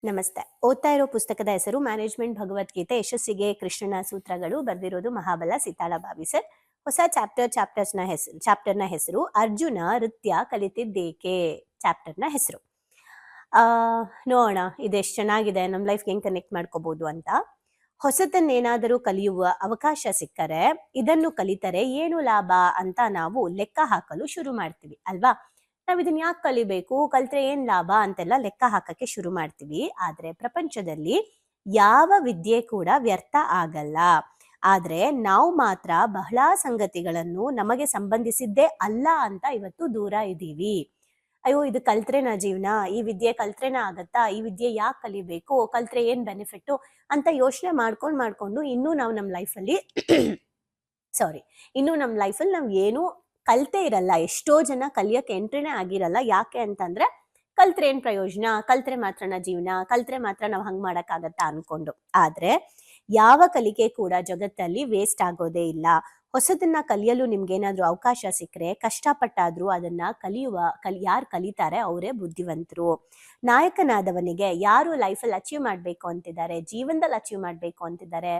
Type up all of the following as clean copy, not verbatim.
ನಮಸ್ತೆ. ಓದ್ತಾ ಇರೋ ಪುಸ್ತಕದ ಹೆಸರು ಮ್ಯಾನೇಜ್ಮೆಂಟ್ ಭಗವದ್ಗೀತೆ ಯಶಸ್ಸಿಗೆ ಕೃಷ್ಣನ ಸೂತ್ರಗಳು. ಬರೆದಿರೋದು ಮಹಾಬಲ ಸಿತಾಳ ಬಾವಿ ಸರ್. ಹೊಸ ಚಾಪ್ಟರ್ನ ಹೆಸರು ಅರ್ಜುನ ನೃತ್ಯ ಕಲಿತಿದ್ದೇಕೆ. ಚಾಪ್ಟರ್ನ ಹೆಸರು ನೋಡೋಣ ಇದೆಷ್ಟು ಚೆನ್ನಾಗಿದೆ, ನಮ್ಮ ಲೈಫ್ಗೆ ಹೆಂಗ್ ಕನೆಕ್ಟ್ ಮಾಡ್ಕೋಬಹುದು ಅಂತ. ಹೊಸತನ್ನೇನಾದರೂ ಕಲಿಯುವ ಅವಕಾಶ ಸಿಕ್ಕರೆ ಇದನ್ನು ಕಲಿತರೆ ಏನು ಲಾಭ ಅಂತ ನಾವು ಲೆಕ್ಕ ಹಾಕಲು ಶುರು ಮಾಡ್ತೀವಿ ಅಲ್ವಾ. ನಾವ್ ಇದನ್ನ ಯಾಕೆ ಕಲಿಬೇಕು, ಕಲ್ತ್ರೆ ಏನ್ ಲಾಭ ಅಂತೆಲ್ಲ ಲೆಕ್ಕ ಹಾಕಕ್ಕೆ ಶುರು ಮಾಡ್ತೀವಿ. ಆದ್ರೆ ಪ್ರಪಂಚದಲ್ಲಿ ಯಾವ ವಿದ್ಯೆ ಕೂಡ ವ್ಯರ್ಥ ಆಗಲ್ಲ. ಆದ್ರೆ ನಾವು ಮಾತ್ರ ಬಹಳ ಸಂಗತಿಗಳನ್ನು ನಮಗೆ ಸಂಬಂಧಿಸಿದ್ದೇ ಅಲ್ಲ ಅಂತ ಇವತ್ತು ದೂರ ಇದ್ದೀವಿ. ಅಯ್ಯೋ ಇದು ಕಲ್ತ್ರೆನಾ ಜೀವನ, ಈ ವಿದ್ಯೆ ಕಲ್ತ್ರೆನ ಆಗತ್ತಾ, ಈ ವಿದ್ಯೆ ಯಾಕೆ ಕಲಿಬೇಕು, ಕಲ್ತ್ರೆ ಏನ್ ಬೆನಿಫಿಟ್ ಅಂತ ಯೋಚನೆ ಮಾಡ್ಕೊಂಡು ಇನ್ನೂ ನಾವು ನಮ್ಮ ಲೈಫಲ್ಲಿ ಇನ್ನೂ ನಮ್ಮ ಲೈಫಲ್ಲಿ ನಾವು ಏನು ಕಲ್ತೇ ಇರಲ್ಲ. ಎಷ್ಟೋ ಜನ ಕಲಿಯಕ್ಕೆ ಎಂಟ್ರಿನೇ ಆಗಿರಲ್ಲ. ಯಾಕೆ ಅಂತಂದ್ರೆ ಕಲ್ತ್ರೆ ಏನ್ ಪ್ರಯೋಜನ, ಕಲ್ತ್ರೆ ಮಾತ್ರನ ಜೀವನ, ಕಲ್ತ್ರೆ ಮಾತ್ರ ನಾವು ಹಂಗ್ ಮಾಡಕ್ಕಾಗತ್ತಾ ಅನ್ಕೊಂಡು. ಆದ್ರೆ ಯಾವ ಕಲಿಕೆ ಕೂಡ ಜಗತ್ತಲ್ಲಿ ವೇಸ್ಟ್ ಆಗೋದೇ ಇಲ್ಲ. ಹೊಸದನ್ನ ಕಲಿಯಲು ನಿಮ್ಗೇನಾದ್ರೂ ಅವಕಾಶ ಸಿಕ್ಕರೆ ಕಷ್ಟಪಟ್ಟಾದ್ರೂ ಅದನ್ನ ಯಾರು ಕಲಿತಾರೆ ಅವರೇ ಬುದ್ಧಿವಂತರು. ನಾಯಕನಾದವನಿಗೆ ಯಾರು ಲೈಫಲ್ಲಿ ಅಚೀವ್ ಮಾಡ್ಬೇಕು ಅಂತಿದ್ದಾರೆ, ಜೀವನದಲ್ಲಿ ಅಚೀವ್ ಮಾಡ್ಬೇಕು ಅಂತಿದ್ದಾರೆ,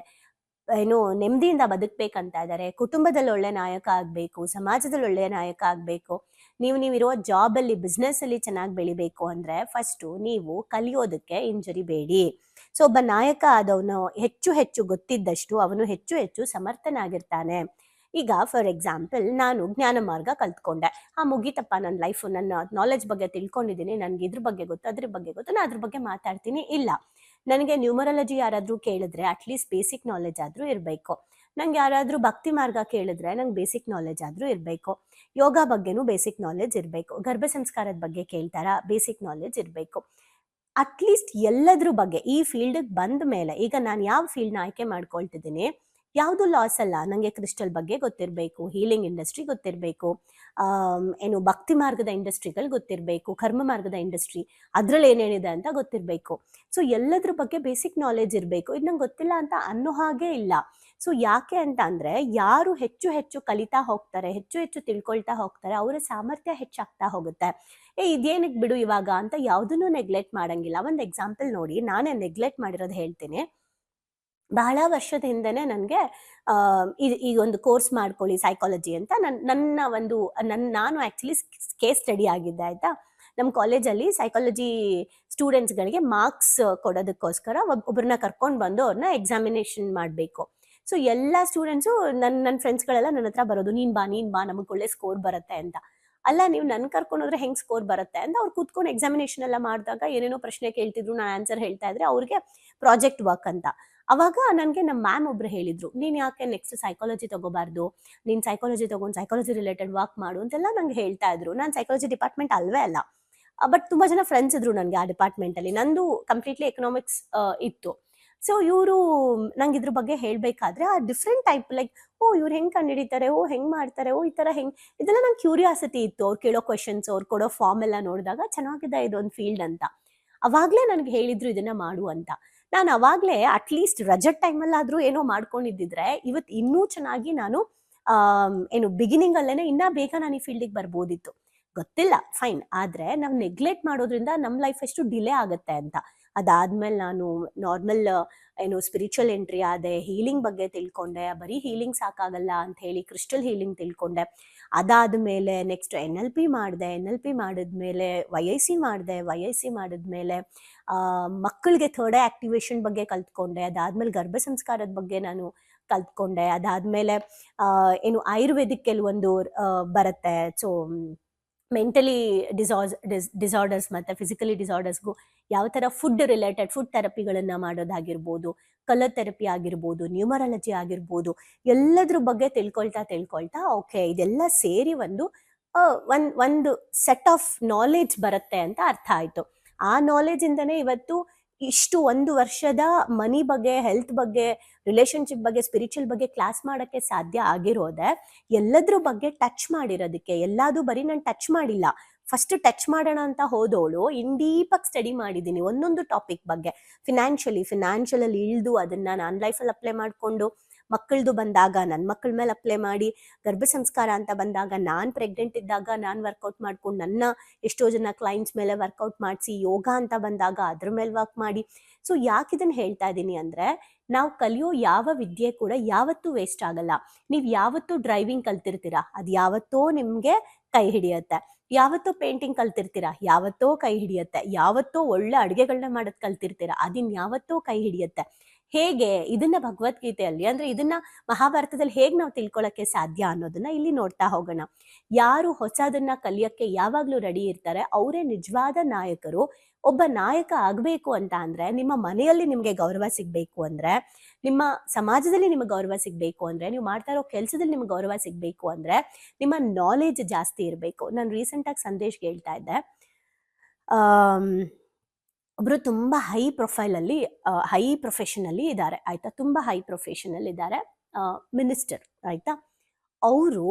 ನೆಮ್ಮದಿಯಿಂದ ಬದುಕ್ಬೇಕಂತ ಇದ್ದಾರೆ, ಕುಟುಂಬದಲ್ಲಿ ಒಳ್ಳೆ ನಾಯಕ ಆಗ್ಬೇಕು, ಸಮಾಜದಲ್ಲಿ ಒಳ್ಳೆ ನಾಯಕ ಆಗ್ಬೇಕು, ನೀವಿರೋ ಜಾಬ್ ಅಲ್ಲಿ ಬಿಸ್ನೆಸ್ ಅಲ್ಲಿ ಚೆನ್ನಾಗಿ ಬೆಳಿಬೇಕು ಅಂದ್ರೆ ಫಸ್ಟ್ ನೀವು ಕಲಿಯೋದಕ್ಕೆ ಹಿಂಜರಿಬೇಡಿ. ಸೊ ಒಬ್ಬ ನಾಯಕ ಆದವನು ಹೆಚ್ಚು ಗೊತ್ತಿದ್ದಷ್ಟು ಅವನು ಹೆಚ್ಚು ಸಮರ್ಥನಾಗಿರ್ತಾನೆ. ಈಗ ಫಾರ್ ಎಕ್ಸಾಂಪಲ್ ನಾನು ಜ್ಞಾನ ಮಾರ್ಗ ಕಲ್ತ್ಕೊಂಡೆ, ಮುಗೀತಪ್ಪ ನನ್ನ ಲೈಫ್, ನನ್ನ ನಾಲೆಜ್ ಬಗ್ಗೆ ತಿಳ್ಕೊಂಡಿದ್ದೀನಿ, ನನ್ಗೆ ಇದ್ರ ಬಗ್ಗೆ ಗೊತ್ತು, ಅದ್ರ ಬಗ್ಗೆ ಗೊತ್ತು, ನಾನು ಅದ್ರ ಬಗ್ಗೆ ಮಾತಾಡ್ತೀನಿ. ಇಲ್ಲ, ನನಗೆ ನ್ಯೂಮರಾಲಜಿ ಯಾರಾದ್ರೂ ಕೇಳಿದ್ರೆ ಅಟ್ಲೀಸ್ಟ್ ಬೇಸಿಕ್ ನಾಲೆಜ್ ಆದ್ರೂ ಇರಬೇಕು. ನಂಗೆ ಯಾರಾದ್ರೂ ಭಕ್ತಿ ಮಾರ್ಗ ಕೇಳಿದ್ರೆ ನಂಗೆ ಬೇಸಿಕ್ ನಾಲೆಜ್ ಆದ್ರೂ ಇರಬೇಕು. ಯೋಗ ಬಗ್ಗೆನೂ ಬೇಸಿಕ್ ನಾಲೆಜ್ ಇರಬೇಕು. ಗರ್ಭ ಸಂಸ್ಕಾರದ ಬಗ್ಗೆ ಕೇಳ್ತಾರ, ಬೇಸಿಕ್ ನಾಲೆಜ್ ಇರಬೇಕು. ಅಟ್ಲೀಸ್ಟ್ ಎಲ್ಲದ್ರ ಬಗ್ಗೆ ಈ ಫೀಲ್ಡ್ ಬಂದ ಮೇಲೆ, ಈಗ ನಾನು ಯಾವ ಫೀಲ್ಡ್ನ ಆಯ್ಕೆ ಮಾಡ್ಕೊಳ್ತಿದ್ದೀನಿ, ಯಾವುದು ಲಾಸ್ ಅಲ್ಲ. ನಂಗೆ ಕ್ರಿಸ್ಟಲ್ ಬಗ್ಗೆ ಗೊತ್ತಿರಬೇಕು, ಹೀಲಿಂಗ್ ಇಂಡಸ್ಟ್ರಿ ಗೊತ್ತಿರಬೇಕು, ಭಕ್ತಿ ಮಾರ್ಗದ ಇಂಡಸ್ಟ್ರಿಗಳು ಗೊತ್ತಿರಬೇಕು, ಕರ್ಮ ಮಾರ್ಗದ ಇಂಡಸ್ಟ್ರಿ ಅದ್ರಲ್ಲಿ ಏನೇನಿದೆ ಅಂತ ಗೊತ್ತಿರಬೇಕು. ಸೊ ಎಲ್ಲದ್ರ ಬಗ್ಗೆ ಬೇಸಿಕ್ ನಾಲೆಜ್ ಇರಬೇಕು. ಇದು ನಂಗೆ ಗೊತ್ತಿಲ್ಲ ಅಂತ ಅನ್ನೋ ಹಾಗೆ ಇಲ್ಲ. ಸೊ ಯಾಕೆ ಅಂತ ಅಂದ್ರೆ ಯಾರು ಹೆಚ್ಚು ಕಲಿತಾ ಹೋಗ್ತಾರೆ, ಹೆಚ್ಚು ತಿಳ್ಕೊಳ್ತಾ ಹೋಗ್ತಾರೆ, ಅವರ ಸಾಮರ್ಥ್ಯ ಹೆಚ್ಚಾಗ್ತಾ ಹೋಗುತ್ತೆ. ಇದೇನಕ್ಕೆ ಬಿಡು ಇವಾಗ ಅಂತ ಯಾವುದನ್ನು ನೆಗ್ಲೆಕ್ಟ್ ಮಾಡಂಗಿಲ್ಲ. ಒಂದು ಎಕ್ಸಾಂಪಲ್ ನೋಡಿ, ನಾನೇ ನೆಗ್ಲೆಕ್ಟ್ ಮಾಡಿರೋದು ಹೇಳ್ತೀನಿ. ಬಹಳ ವರ್ಷದ ಹಿಂದೆನೆ ನನಗೆ ಈಗ ಒಂದು ಕೋರ್ಸ್ ಮಾಡ್ಕೊಳ್ಳಿ ಸೈಕಾಲಜಿ ಅಂತ ನಾನು ಆಕ್ಚುಲಿ ಕೇಸ್ ಸ್ಟಡಿ ಆಗಿದ್ದೆ ಆಯ್ತಾ. ನಮ್ಮ ಕಾಲೇಜಲ್ಲಿ ಸೈಕಾಲಜಿ ಸ್ಟೂಡೆಂಟ್ಸ್ಗಳಿಗೆ ಮಾರ್ಕ್ಸ್ ಕೊಡೋದಕ್ಕೋಸ್ಕರ ಒಬ್ಬರನ್ನ ಕರ್ಕೊಂಡು ಬಂದು ಅವ್ರನ್ನ ಎಕ್ಸಾಮಿನೇಷನ್ ಮಾಡಬೇಕು. ಸೊ ಎಲ್ಲ ಸ್ಟೂಡೆಂಟ್ಸು ನನ್ನ ಫ್ರೆಂಡ್ಸ್ಗಳೆಲ್ಲ ನನ್ನ ಹತ್ರ ಬರೋದು, ನೀನ್ ಬಾ ನಮಗೆ ಒಳ್ಳೆ ಸ್ಕೋರ್ ಬರುತ್ತೆ ಅಂತ. ಅಲ್ಲ, ನೀವು ನನ್ ಕರ್ಕೊಂಡು ಹೋದ್ರೆ ಹೆಂಗ್ ಸ್ಕೋರ್ ಬರುತ್ತೆ ಅಂತ ಅವ್ರು ಕೂತ್ಕೊಂಡು ಎಕ್ಸಾಮಿನೇಷನ್ ಎಲ್ಲ ಮಾಡಿದಾಗ ಏನೇನೋ ಪ್ರಶ್ನೆ ಕೇಳ್ತಿದ್ರು, ನಾನು ಆನ್ಸರ್ ಹೇಳ್ತಾ ಇದ್ರೆ ಅವ್ರಿಗೆ ಪ್ರಾಜೆಕ್ಟ್ ವರ್ಕ್ ಅಂತ. ಅವಾಗ ನನಗೆ ನಮ್ಮ ಮ್ಯಾಮ್ ಒಬ್ರು ಹೇಳಿದ್ರು, ನೀನ್ ಯಾಕೆ ನೆಕ್ಸ್ಟ್ ಸೈಕಾಲಜಿ ತಗೋಬಾರ್ದು, ನೀನ್ ಸೈಕಾಲಜಿ ತಗೊಂಡು ಸೈಕಾಲಜಿ ರಿಲೇಟೆಡ್ ವರ್ಕ್ ಮಾಡು ಅಂತೆಲ್ಲ ನಂಗೆ ಹೇಳ್ತಾ ಇದ್ರು. ನಾನು ಸೈಕಾಲಜಿ ಡಿಪಾರ್ಟ್ಮೆಂಟ್ ಅಲ್ವೇ ಅಲ್ಲ, ಬಟ್ ತುಂಬಾ ಜನ ಫ್ರೆಂಡ್ಸ್ ಇದ್ರು ನನಗೆ ಆ ಡಿಪಾರ್ಟ್ಮೆಂಟ್ ಅಲ್ಲಿ. ನಂದು ಕಂಪ್ಲೀಟ್ಲಿ ಎಕನಾಮಿಕ್ಸ್ ಇತ್ತು. ಸೊ ಇವರು ನಂಗೆ ಇದ್ರ ಬಗ್ಗೆ ಹೇಳ್ಬೇಕಾದ್ರೆ ಆ ಡಿಫ್ರೆಂಟ್ ಟೈಪ್ ಲೈಕ್ ಇವ್ರು ಹೆಂಗ್ ಕಂಡುಹಿಡಿತಾರೆ, ಹೆಂಗ್ ಮಾಡ್ತಾರೆ, ಈ ತರ ಹೆಂಗ್, ಇದೆಲ್ಲ ನಂಗೆ ಕ್ಯೂರಿಯಾಸಿಟಿ ಇತ್ತು. ಅವ್ರು ಕೇಳೋ ಕ್ವೆಶನ್ಸ್, ಅವ್ರು ಕೊಡೋ ಫಾರ್ಮ್ ಎಲ್ಲ ನೋಡಿದಾಗ ಚೆನ್ನಾಗಿದೆ ಇದೊಂದು ಫೀಲ್ಡ್ ಅಂತ. ಅವಾಗ್ಲೇ ನನ್ಗೆ ಹೇಳಿದ್ರು ಇದನ್ನ ಮಾಡು ಅಂತ. ನಾನು ಅವಾಗ್ಲೇ ಅಟ್ಲೀಸ್ಟ್ ರಜತ್ ಟೈಮಲ್ಲಾದ್ರೂ ಏನೋ ಮಾಡ್ಕೊಂಡಿದ್ದಿದ್ರೆ ಇವತ್ತು ಇನ್ನೂ ಚೆನ್ನಾಗಿ ನಾನು ಬಿಗಿನಿಂಗ್ ಅಲ್ಲೇನೆ ಇನ್ನ ಬೇಗ ನಾನು ಈ ಫೀಲ್ಡಿಗೆ ಬರ್ಬೋದಿತ್ತು. ಗೊತ್ತಿಲ್ಲ, ಫೈನ್. ಆದ್ರೆ ನಾವು ನೆಗ್ಲೆಕ್ಟ್ ಮಾಡೋದ್ರಿಂದ ನಮ್ ಲೈಫ್ ಎಷ್ಟು ಡಿಲೇ ಆಗುತ್ತೆ ಅಂತ. ಅದಾದ್ಮೇಲೆ ನಾನು ನಾರ್ಮಲ್ ಸ್ಪಿರಿಚುವಲ್ ಎಂಟ್ರಿ ಆದೆ, ಹೀಲಿಂಗ್ ಬಗ್ಗೆ ತಿಳ್ಕೊಂಡೆ. ಬರೀ ಹೀಲಿಂಗ್ ಸಾಕಾಗಲ್ಲ ಅಂತ ಹೇಳಿ ಕ್ರಿಸ್ಟಲ್ ಹೀಲಿಂಗ್ ತಿಳ್ಕೊಂಡೆ. ಅದಾದ್ಮೇಲೆ ನೆಕ್ಸ್ಟ್ NLP ಮಾಡಿದೆ. NLP ಮಾಡಿದ್ಮೇಲೆ YIC ಮಾಡಿದೆ. YIC ಮಾಡಿದ್ಮೇಲೆ ಮಕ್ಕಳಿಗೆ ಥರ್ಡ್ ಐ ಆಕ್ಟಿವೇಶನ್ ಬಗ್ಗೆ ಕಲ್ತ್ಕೊಂಡೆ. ಅದಾದ್ಮೇಲೆ ಗರ್ಭ ಸಂಸ್ಕಾರದ ಬಗ್ಗೆ ನಾನು ಕಲ್ತ್ಕೊಂಡೆ. ಅದಾದ್ಮೇಲೆ ಆಯುರ್ವೇದಿಕ್ ಕೆಲವೊಂದು ಬರುತ್ತೆ. ಸೊ ಮೆಂಟಲಿ ಡಿಸಾರ್ಡರ್ಸ್ ಮತ್ತೆ ಫಿಸಿಕಲಿ ಡಿಸಾರ್ಡರ್ಸ್ಗೂ ಯಾವ ತರ ಫುಡ್ ಥೆರಪಿಗಳನ್ನ ಮಾಡೋದಾಗಿರ್ಬೋದು, ಕಲರ್ ಥೆರಪಿ ಆಗಿರ್ಬೋದು, ನ್ಯೂಮರಾಲಜಿ ಆಗಿರ್ಬೋದು, ಎಲ್ಲದ್ರ ಬಗ್ಗೆ ತಿಳ್ಕೊಳ್ತಾ ಓಕೆ ಇದೆಲ್ಲ ಸೇರಿ ಒಂದು ಸೆಟ್ ಆಫ್ ನಾಲೆಡ್ಜ್ ಬರುತ್ತೆ ಅಂತ ಅರ್ಥ ಆಯ್ತು. ಆ ನಾಲೆಜ್ ಇಂದನೇ ಇವತ್ತು ಇಷ್ಟು 1 ವರ್ಷದ ಮನಿ ಬಗ್ಗೆ, ಹೆಲ್ತ್ ಬಗ್ಗೆ, ರಿಲೇಶನ್ಶಿಪ್ ಬಗ್ಗೆ, ಸ್ಪಿರಿಚುವಲ್ ಬಗ್ಗೆ ಕ್ಲಾಸ್ ಮಾಡಕ್ಕೆ ಸಾಧ್ಯ ಆಗಿರೋದೆ ಎಲ್ಲದ್ರ ಬಗ್ಗೆ ಟಚ್ ಮಾಡಿರೋದಕ್ಕೆ. ಎಲ್ಲಾದು ಬರೀ ನಾನು ಟಚ್ ಮಾಡಿಲ್ಲ, ಫಸ್ಟ್ ಟಚ್ ಮಾಡೋಣ ಅಂತ ಹೋದವಳು ಇನ್ ಡೀಪಾಗಿ ಸ್ಟಡಿ ಮಾಡಿದ್ದೀನಿ ಒಂದೊಂದು ಟಾಪಿಕ್ ಬಗ್ಗೆ. ಫಿನಾನ್ಷಿಯಲ್ ಅಲ್ಲಿ ಇಳಿದು ಅದನ್ನ ನಾನು ಲೈಫಲ್ಲಿ ಅಪ್ಲೈ ಮಾಡ್ಕೊಂಡು ಮಕ್ಕಳದು ಬಂದಾಗ ನನ್ನ ಮಕ್ಕಳ ಮೇಲೆ ಅಪ್ಲೈ ಮಾಡಿ, ಗರ್ಭ ಸಂಸ್ಕಾರ ಅಂತ ಬಂದಾಗ ನಾನು ಪ್ರೆಗ್ನೆಂಟ್ ಇದ್ದಾಗ ನಾನು ವರ್ಕೌಟ್ ಮಾಡ್ಕೊಂಡು ನನ್ನ ಎಷ್ಟೋ ಜನ ಕ್ಲೈಂಟ್ಸ್ ಮೇಲೆ ವರ್ಕೌಟ್ ಮಾಡಿಸಿ, ಯೋಗ ಅಂತ ಬಂದಾಗ ಅದ್ರ ಮೇಲೆ ವರ್ಕ್ ಮಾಡಿ. ಸೊ ಯಾಕೆ ಇದನ್ನು ಹೇಳ್ತಾ ಇದ್ದೀನಿ ಅಂದರೆ, ನಾವು ಕಲಿಯೋ ಯಾವ ವಿದ್ಯೆ ಕೂಡ ಯಾವತ್ತೂ ವೇಸ್ಟ್ ಆಗಲ್ಲ. ನೀವು ಯಾವತ್ತೂ ಡ್ರೈವಿಂಗ್ ಕಲ್ತಿರ್ತೀರಾ, ಅದು ಯಾವತ್ತೋ ನಿಮಗೆ ಕೈ ಹಿಡಿಯುತ್ತೆ. ಯಾವತ್ತೋ ಪೇಂಟಿಂಗ್ ಕಲ್ತಿರ್ತೀರಾ, ಯಾವತ್ತೋ ಕೈ ಹಿಡಿಯುತ್ತೆ. ಯಾವತ್ತೋ ಒಳ್ಳೆ ಅಡುಗೆಗಳನ್ನ ಮಾಡೋದು ಕಲ್ತಿರ್ತೀರಾ, ಅದನ್ನ ಯಾವತ್ತೋ ಕೈ ಹಿಡಿಯುತ್ತೆ. ಹೇಗೆ ಇದನ್ನ ಭಗವದ್ಗೀತೆಯಲ್ಲಿ, ಅಂದ್ರೆ ಇದನ್ನ ಮಹಾಭಾರತದಲ್ಲಿ ಹೇಗೆ ನಾವು ತಿಳ್ಕೊಳ್ಳೋಕ್ಕೆ ಸಾಧ್ಯ ಅನ್ನೋದನ್ನ ಇಲ್ಲಿ ನೋಡ್ತಾ ಹೋಗೋಣ. ಯಾರು ಹೊಸದನ್ನ ಕಲಿಯಕ್ಕೆ ಯಾವಾಗ್ಲೂ ರೆಡಿ ಇರ್ತಾರೆ ಅವರೇ ನಿಜವಾದ ನಾಯಕರು. ಒಬ್ಬ ನಾಯಕ ಆಗ್ಬೇಕು ಅಂತ ಅಂದ್ರೆ, ನಿಮ್ಮ ಮನೆಯಲ್ಲಿ ನಿಮ್ಗೆ ಗೌರವ ಸಿಗ್ಬೇಕು ಅಂದ್ರೆ, ನಿಮ್ಮ ಸಮಾಜದಲ್ಲಿ ನಿಮಗೆ ಗೌರವ ಸಿಗ್ಬೇಕು ಅಂದ್ರೆ, ನೀವು ಮಾಡ್ತಾ ಇರೋ ಕೆಲಸದಲ್ಲಿ ನಿಮ್ಗೆ ಗೌರವ ಸಿಗ್ಬೇಕು ಅಂದ್ರೆ, ನಿಮ್ಮ ನಾಲೆಜ್ ಜಾಸ್ತಿ ಇರಬೇಕು. ನಾನು ರೀಸೆಂಟ್ ಆಗಿ ಸಂದೇಶ್ಗೆ ಹೇಳ್ತಾ ಇದ್ದೆ, ಒಬ್ರು ತುಂಬಾ ಹೈ ಪ್ರೊಫೆಷನ್ ಅಲ್ಲಿ ಇದ್ದಾರೆ ಆಯ್ತಾ, ತುಂಬಾ ಹೈ ಪ್ರೊಫೆಷನ್ ಅಲ್ಲಿ ಇದ್ದಾರೆ, ಮಿನಿಸ್ಟರ್ ಆಯ್ತಾ. ಅವರು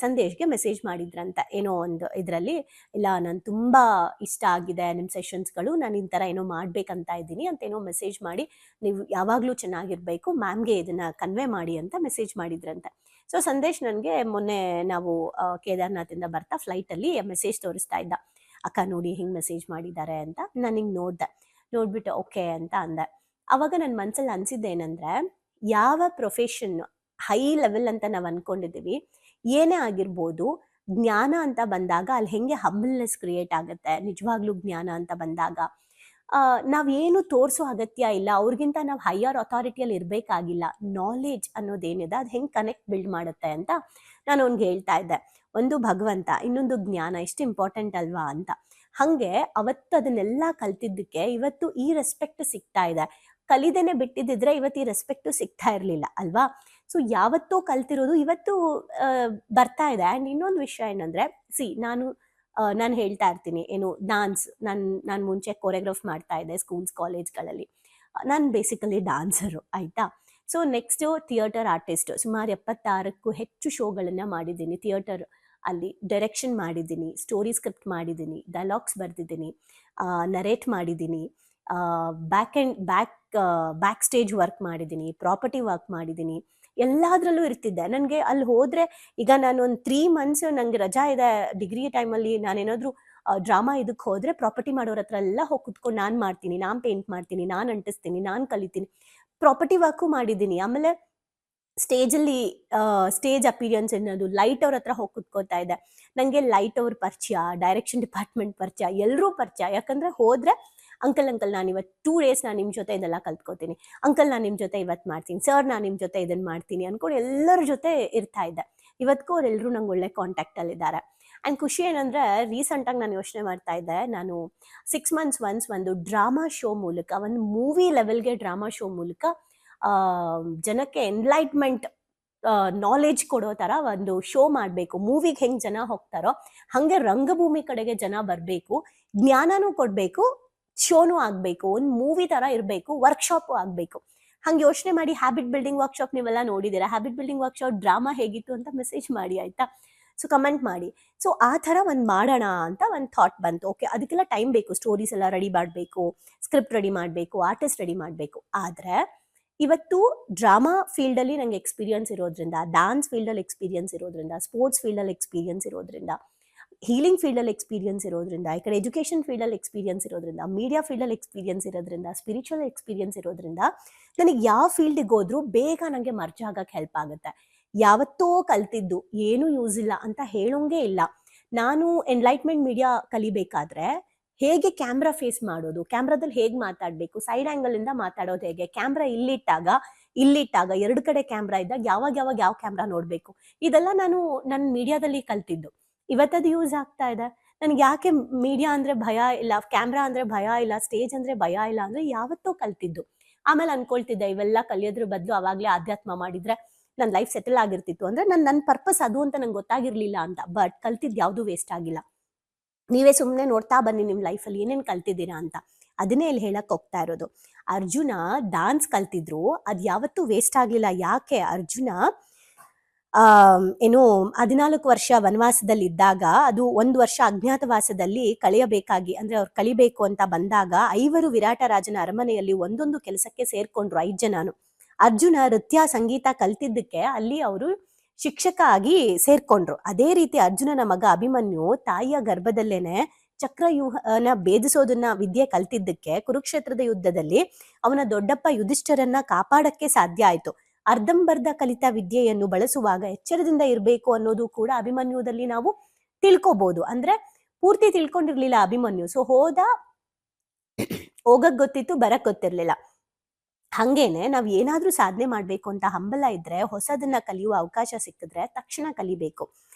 ಸಂದೇಶ್ಗೆ ಮೆಸೇಜ್ ಮಾಡಿದ್ರಂತೆ, ಏನೋ ಒಂದು ಇದರಲ್ಲಿ, ಇಲ್ಲ ನಾನು ತುಂಬಾ ಇಷ್ಟ ಆಗಿದೆ ನಿಮ್ಮ ಸೆಷನ್ಸ್ಗಳು, ನಾನು ಈ ಥರ ಏನೋ ಮಾಡ್ಬೇಕಂತ ಇದ್ದೀನಿ ಅಂತ ಏನೋ ಮೆಸೇಜ್ ಮಾಡಿ, ನೀವು ಯಾವಾಗಲೂ ಚೆನ್ನಾಗಿರ್ಬೇಕು, ಮ್ಯಾಮ್ಗೆ ಇದನ್ನ ಕನ್ವೆ ಮಾಡಿ ಅಂತ ಮೆಸೇಜ್ ಮಾಡಿದ್ರಂತೆ. ಸೊ ಸಂದೇಶ್ ನನಗೆ ಮೊನ್ನೆ ನಾವು ಕೇದಾರ್ನಾಥಿಂದ ಬರ್ತಾ ಫ್ಲೈಟಲ್ಲಿ ಮೆಸೇಜ್ ತೋರಿಸ್ತಾ ಇದ್ದ, ಅಕ್ಕ ನೋಡಿ ಹಿಂಗೆ ಮೆಸೇಜ್ ಮಾಡಿದ್ದಾರೆ ಅಂತ. ನಾನು ಹಿಂಗೆ ನೋಡ್ಬಿಟ್ಟು ಓಕೆ ಅಂತ ಅಂದೆ. ಅವಾಗ ನನ್ನ ಮನಸ್ಸಲ್ಲಿ ಅನ್ಸಿದ್ದೇನೆಂದ್ರೆ, ಯಾವ ಪ್ರೊಫೆಷನ್ ಹೈ ಲೆವೆಲ್ ಅಂತ ನಾವು ಅನ್ಕೊಂಡಿದ್ದೀವಿ, ಏನೇ ಆಗಿರ್ಬೋದು, ಜ್ಞಾನ ಅಂತ ಬಂದಾಗ ಅಲ್ಲಿ ಹೆಂಗೆ ಹಂಬಲ್ನೆಸ್ ಕ್ರಿಯೇಟ್ ಆಗುತ್ತೆ. ನಿಜವಾಗ್ಲೂ ಜ್ಞಾನ ಅಂತ ಬಂದಾಗ ನಾವೇನು ತೋರಿಸೋ ಅಗತ್ಯ ಇಲ್ಲ, ಅವ್ರಿಗಿಂತ ನಾವು ಹೈಯರ್ ಅಥಾರಿಟಿಯಲ್ಲಿ ಇರಬೇಕಾಗಿಲ್ಲ. ನಾಲೆಜ್ ಅನ್ನೋದೇನಿದೆ ಅದು ಹೆಂಗೆ ಕನೆಕ್ಟ್ ಬಿಲ್ಡ್ ಮಾಡುತ್ತೆ ಅಂತ ನಾನು ಅವ್ನಿಗೆ ಹೇಳ್ತಾ ಇದ್ದೆ. ಒಂದು ಭಗವಂತ, ಇನ್ನೊಂದು ಜ್ಞಾನ, ಎಷ್ಟು ಇಂಪಾರ್ಟೆಂಟ್ ಅಲ್ವಾ ಅಂತ. ಹಂಗೆ ಅವತ್ತು ಅದನ್ನೆಲ್ಲ ಕಲ್ತಿದ್ದಕ್ಕೆ ಇವತ್ತು ಈ ರೆಸ್ಪೆಕ್ಟ್ ಸಿಗ್ತಾ ಇದೆ. ಕಲಿದೇನೆ ಬಿಟ್ಟಿದ್ದಿದ್ರೆ ಇವತ್ತು ಈ ರೆಸ್ಪೆಕ್ಟು ಸಿಗ್ತಾ ಇರಲಿಲ್ಲ ಅಲ್ವಾ. ಸೊ ಯಾವತ್ತೋ ಕಲ್ತಿರೋದು ಇವತ್ತು ಬರ್ತಾ ಇದೆ. ಆ್ಯಂಡ್ ಇನ್ನೊಂದು ವಿಷಯ ಏನಂದ್ರೆ, ನಾನು ಹೇಳ್ತಾ ಇರ್ತೀನಿ, ಏನು ಡಾನ್ಸ್, ನಾನು ಮುಂಚೆ ಕೊರಿಯೋಗ್ರಾಫ್ ಮಾಡ್ತಾ ಇದ್ದೆ ಸ್ಕೂಲ್ಸ್ ಕಾಲೇಜ್ಗಳಲ್ಲಿ. ನಾನು ಬೇಸಿಕಲಿ ಡಾನ್ಸರು ಆಯ್ತಾ. ಸೊ ನೆಕ್ಸ್ಟ್ ಥಿಯೇಟರ್ ಆರ್ಟಿಸ್ಟ್, ಸುಮಾರು 76ಕ್ಕೂ ಹೆಚ್ಚು ಶೋಗಳನ್ನು ಮಾಡಿದ್ದೀನಿ. ಥಿಯೇಟರ್ ಅಲ್ಲಿ ಡೈರೆಕ್ಷನ್ ಮಾಡಿದ್ದೀನಿ, ಸ್ಟೋರಿ ಸ್ಕ್ರಿಪ್ಟ್ ಮಾಡಿದ್ದೀನಿ, ಡೈಲಾಗ್ಸ್ ಬರೆದಿದ್ದೀನಿ, ನರೇಟ್ ಮಾಡಿದ್ದೀನಿ, ಬ್ಯಾಕ್ ಸ್ಟೇಜ್ ವರ್ಕ್ ಮಾಡಿದ್ದೀನಿ, ಪ್ರಾಪರ್ಟಿ ವರ್ಕ್ ಮಾಡಿದ್ದೀನಿ, ಎಲ್ಲದರಲ್ಲೂ ಇರ್ತಿದ್ದೆ. ನನಗೆ ಅಲ್ಲಿ ಹೋದರೆ, ಈಗ ನಾನು ಒಂದು 3 months ನನಗೆ ರಜಾ ಇದೆ ಡಿಗ್ರಿ ಟೈಮಲ್ಲಿ, ನಾನೇನಾದರೂ ಡ್ರಾಮಾ ಇದಕ್ಕೆ ಹೋದರೆ ಪ್ರಾಪರ್ಟಿ ಮಾಡೋರ ಹತ್ರ ಎಲ್ಲ ಹೋಗಿ ಕುತ್ಕೊಂಡು ನಾನು ಮಾಡ್ತೀನಿ, ನಾನು ಪೇಂಟ್ ಮಾಡ್ತೀನಿ, ನಾನು ಅಂಟಿಸ್ತೀನಿ, ನಾನು ಕಲಿತೀನಿ, ಪ್ರಾಪರ್ಟಿ ವರ್ಕು ಮಾಡಿದ್ದೀನಿ. ಆಮೇಲೆ ಸ್ಟೇಜಲ್ಲಿ ಸ್ಟೇಜ್ ಅಪಿರಿಯನ್ಸ್ ಅನ್ನೋದು, ಲೈಟ್ ಅವ್ರ ಹತ್ರ ಹೋಗಿ ಕುತ್ಕೋತಾ ಇದೆ. ನನಗೆ ಲೈಟ್ ಅವ್ರ ಪರಿಚಯ, ಡೈರೆಕ್ಷನ್ ಡಿಪಾರ್ಟ್ಮೆಂಟ್ ಪರಿಚಯ, ಎಲ್ಲರೂ ಪರಿಚಯ. ಯಾಕಂದರೆ ಹೋದರೆ ಅಂಕಲ್ ನಾನು ಇವತ್ತು 2 days ನಾನು ನಿಮ್ಮ ಜೊತೆ ಇದೆಲ್ಲ ಕಲ್ತ್ಕೋತೀನಿ, ಅಂಕಲ್ ನಾನು ನಿಮ್ಮ ಜೊತೆ ಇವತ್ತು ಮಾಡ್ತೀನಿ, ಸರ್ ನಾನು ನಿಮ್ಮ ಜೊತೆ ಇದನ್ನು ಮಾಡ್ತೀನಿ ಅಂದ್ಕೊಂಡು ಎಲ್ಲರ ಜೊತೆ ಇರ್ತಾ ಇದ್ದೆ. ಇವತ್ತಿಗೂ ಅವರೆಲ್ಲರೂ ನಂಗೆ ಒಳ್ಳೆ ಕಾಂಟ್ಯಾಕ್ಟಲ್ಲಿದ್ದಾರೆ. ಆ್ಯಂಡ್ ಖುಷಿ ಏನಂದರೆ, ರೀಸೆಂಟಾಗಿ ನಾನು ಯೋಚನೆ ಮಾಡ್ತಾ ಇದ್ದೆ, ನಾನು 6 months ಒನ್ಸ್ ಒಂದು ಡ್ರಾಮಾ ಶೋ ಮೂಲಕ, ಒಂದು ಮೂವಿ ಲೆವೆಲ್ಗೆ ಡ್ರಾಮಾ ಶೋ ಮೂಲಕ ಜನಕ್ಕೆ ಎನ್ಲೈಟ್ಮೆಂಟ್, ನಾಲೆಜ್ ಕೊಡೋ ಥರ ಒಂದು ಶೋ ಮಾಡಬೇಕು. ಮೂವಿಗೆ ಹೆಂಗೆ ಜನ ಹೋಗ್ತಾರೋ ಹಾಗೆ ರಂಗಭೂಮಿ ಕಡೆಗೆ ಜನ ಬರಬೇಕು, ಜ್ಞಾನನೂ ಕೊಡಬೇಕು, ಶೋನೂ ಆಗಬೇಕು, ಒಂದು ಮೂವಿ ಥರ ಇರಬೇಕು, ವರ್ಕ್ಶಾಪು ಆಗಬೇಕು. ಹಂಗೆ ಯೋಚನೆ ಮಾಡಿ ಹ್ಯಾಬಿಟ್ ಬಿಲ್ಡಿಂಗ್ ವರ್ಕ್ಶಾಪ್ ನೀವೆಲ್ಲ ನೋಡಿದ್ದೀರಾ. ಹ್ಯಾಬಿಟ್ ಬಿಲ್ಡಿಂಗ್ ವರ್ಕ್ಶಾಪ್ ಡ್ರಾಮಾ ಹೇಗಿತ್ತು ಅಂತ ಮೆಸೇಜ್ ಮಾಡಿ ಆಯಿತಾ. ಸೊ ಕಮೆಂಟ್ ಮಾಡಿ. ಸೊ ಆ ಥರ ಒಂದು ಮಾಡೋಣ ಅಂತ ಒಂದು ಥಾಟ್ ಬಂತು. ಓಕೆ, ಅದಕ್ಕೆಲ್ಲ ಟೈಮ್ ಬೇಕು, ಸ್ಟೋರೀಸ್ ಎಲ್ಲ ರೆಡಿ ಮಾಡಬೇಕು, ಸ್ಕ್ರಿಪ್ಟ್ ರೆಡಿ ಮಾಡಬೇಕು, ಆರ್ಟಿಸ್ಟ್ ರೆಡಿ ಮಾಡಬೇಕು. ಆದರೆ ಇವತ್ತು ಡ್ರಾಮಾ ಫೀಲ್ಡಲ್ಲಿ ನನಗೆ ಎಕ್ಸ್ಪೀರಿಯನ್ಸ್ ಇರೋದ್ರಿಂದ, ಡ್ಯಾನ್ಸ್ ಫೀಲ್ಡಲ್ಲಿ ಎಕ್ಸ್ಪೀರಿಯನ್ಸ್ ಇರೋದ್ರಿಂದ, ಸ್ಪೋರ್ಟ್ಸ್ ಫೀಲ್ಡಲ್ಲಿ ಎಕ್ಸ್ಪೀರಿಯನ್ಸ್ ಇರೋದ್ರಿಂದ, ಹೀಲಿಂಗ್ ಫೀಲ್ಡಲ್ಲಿ ಎಕ್ಸ್ಪೀರಿಯನ್ಸ್ ಇರೋದ್ರಿಂದ, ಈ ಕಡೆ ಎಜುಕೇಷನ್ ಫೀಲ್ಡಲ್ಲಿ ಎಕ್ಸ್ಪೀರಿಯನ್ಸ್ ಇರೋದ್ರಿಂದ, ಮೀಡಿಯಾ ಫೀಲ್ಡಲ್ಲಿ ಎಕ್ಸ್ಪೀರಿಯನ್ಸ್ ಇರೋದ್ರಿಂದ, ಸ್ಪಿರಿಚುವಲ್ ಎಕ್ಸ್ಪೀರಿಯನ್ಸ್ ಇರೋದ್ರಿಂದ, ನನಗೆ ಯಾವ ಫೀಲ್ಡಿಗೆ ಹೋದ್ರೂ ಬೇಗ ನನಗೆ ಮರ್ಜ್ ಆಗಕ್ಕೆ ಹೆಲ್ಪ್ ಆಗುತ್ತೆ. ಯಾವತ್ತೋ ಕಲ್ತಿದ್ದು ಏನೂ ಯೂಸ್ ಇಲ್ಲ ಅಂತ ಹೇಳೋಂಗೇ ಇಲ್ಲ. ನಾನು ಎನ್ಲೈಟ್ಮೆಂಟ್ ಮೀಡಿಯಾ ಕಲಿಬೇಕಾದ್ರೆ ಹೇಗೆ ಕ್ಯಾಮ್ರಾ ಫೇಸ್ ಮಾಡೋದು, ಕ್ಯಾಮ್ರಾದಲ್ಲಿ ಹೇಗೆ ಮಾತಾಡಬೇಕು, ಸೈಡ್ ಆ್ಯಂಗಲಿಂದ ಮಾತಾಡೋದು ಹೇಗೆ, ಕ್ಯಾಮ್ರಾ ಇಲ್ಲಿಟ್ಟಾಗ 2 ಕಡೆ ಕ್ಯಾಮ್ರಾ ಇದ್ದಾಗ ಯಾವ ಕ್ಯಾಮ್ರಾ ನೋಡಬೇಕು, ಇದೆಲ್ಲ ನಾನು ನನ್ನ ಮೀಡಿಯಾದಲ್ಲಿ ಕಲ್ತಿದ್ದು. ಇವತ್ತದು ಯೂಸ್ ಆಗ್ತಾ ಇದೆ. ನನಗೆ ಯಾಕೆ ಮೀಡಿಯಾ ಅಂದರೆ ಭಯ ಇಲ್ಲ, ಕ್ಯಾಮ್ರಾ ಅಂದರೆ ಭಯ ಇಲ್ಲ, ಸ್ಟೇಜ್ ಅಂದರೆ ಭಯ ಇಲ್ಲ ಅಂದರೆ ಯಾವತ್ತೋ ಕಲ್ತಿದ್ದು. ಆಮೇಲೆ ಅನ್ಕೊಳ್ತಿದ್ದೆ, ಇವೆಲ್ಲ ಕಲಿಯೋದ್ರ ಬದಲು ಅವಾಗಲೇ ಆಧ್ಯಾತ್ಮ ಮಾಡಿದರೆ ನನ್ನ ಲೈಫ್ ಸೆಟಲ್ ಆಗಿರ್ತಿತ್ತು. ಅಂದರೆ ನನ್ನ ಪರ್ಪಸ್ ಅದು ಅಂತ ನಂಗೆ ಗೊತ್ತಾಗಿರಲಿಲ್ಲ ಅಂತ. ಬಟ್ ಕಲ್ತಿದ್ದು ಯಾವುದೂ ವೇಸ್ಟ್ ಆಗಿಲ್ಲ. ನೀವೇ ಸುಮ್ಮನೆ ನೋಡ್ತಾ ಬನ್ನಿ ನಿಮ್ಮ ಲೈಫಲ್ಲಿ ಏನೇನು ಕಲ್ತಿದ್ದೀರಾ ಅಂತ. ಅದನ್ನೇ ಇಲ್ಲಿ ಹೇಳಕ್ಕೆ ಹೋಗ್ತಾ ಇರೋದು. ಅರ್ಜುನ ಡಾನ್ಸ್ ಕಲ್ತಿದ್ರು, ಅದು ಯಾವತ್ತೂ ವೇಸ್ಟ್ ಆಗಲಿಲ್ಲ. ಯಾಕೆ? ಅರ್ಜುನ ಏನು 14 ವರ್ಷ ವನವಾಸದಲ್ಲಿ ಇದ್ದಾಗ, ಅದು 1 ವರ್ಷ ಅಜ್ಞಾತವಾಸದಲ್ಲಿ ಕಳೆಯಬೇಕಾಗಿ, ಅಂದರೆ ಅವ್ರು ಕಲಿಬೇಕು ಅಂತ ಬಂದಾಗ 5 ವಿರಾಟ ರಾಜನ ಅರಮನೆಯಲ್ಲಿ ಒಂದೊಂದು ಕೆಲಸಕ್ಕೆ ಸೇರ್ಕೊಂಡ್ರು, 5 ಜನನು. ಅರ್ಜುನ ನೃತ್ಯ ಸಂಗೀತ ಕಲ್ತಿದ್ದಕ್ಕೆ ಅಲ್ಲಿ ಅವರು ಶಿಕ್ಷಕ ಆಗಿ ಸೇರ್ಕೊಂಡ್ರು. ಅದೇ ರೀತಿ ಅರ್ಜುನನ ಮಗ ಅಭಿಮನ್ಯು ತಾಯಿಯ ಗರ್ಭದಲ್ಲೇನೆ ಚಕ್ರವ್ಯೂಹನ ಭೇದಿಸೋದನ್ನ ವಿದ್ಯೆ ಕಲ್ತಿದ್ದಕ್ಕೆ ಕುರುಕ್ಷೇತ್ರದ ಯುದ್ಧದಲ್ಲಿ ಅವನ ದೊಡ್ಡಪ್ಪ ಯುಧಿಷ್ಠರನ್ನ ಕಾಪಾಡಕ್ಕೆ ಸಾಧ್ಯ ಆಯ್ತು. ಅರ್ಧಂಬರ್ಧ ಕಲಿತ ವಿದ್ಯೆಯನ್ನು ಬಳಸುವಾಗ ಎಚ್ಚರದಿಂದ ಇರಬೇಕು ಅನ್ನೋದು ಕೂಡ ಅಭಿಮನ್ಯುದಲ್ಲಿ ನಾವು ತಿಳ್ಕೊಬಹುದು. ಅಂದ್ರೆ ಪೂರ್ತಿ ತಿಳ್ಕೊಂಡಿರ್ಲಿಲ್ಲ ಅಭಿಮನ್ಯು. ಸೊ ಹೋಗಕ್ ಗೊತ್ತಿತ್ತು, ಬರಕ್ ಗೊತ್ತಿರ್ಲಿಲ್ಲ. ಹಂಗೇನೆ ನಾವ್ ಏನಾದ್ರೂ ಸಾಧನೆ ಮಾಡ್ಬೇಕು ಅಂತ ಹಂಬಲ ಇದ್ರೆ, ಹೊಸದನ್ನ ಕಲಿಯುವ ಅವಕಾಶ ಸಿಕ್ಕಿದ್ರೆ ತಕ್ಷಣ ಕಲಿಬೇಕು.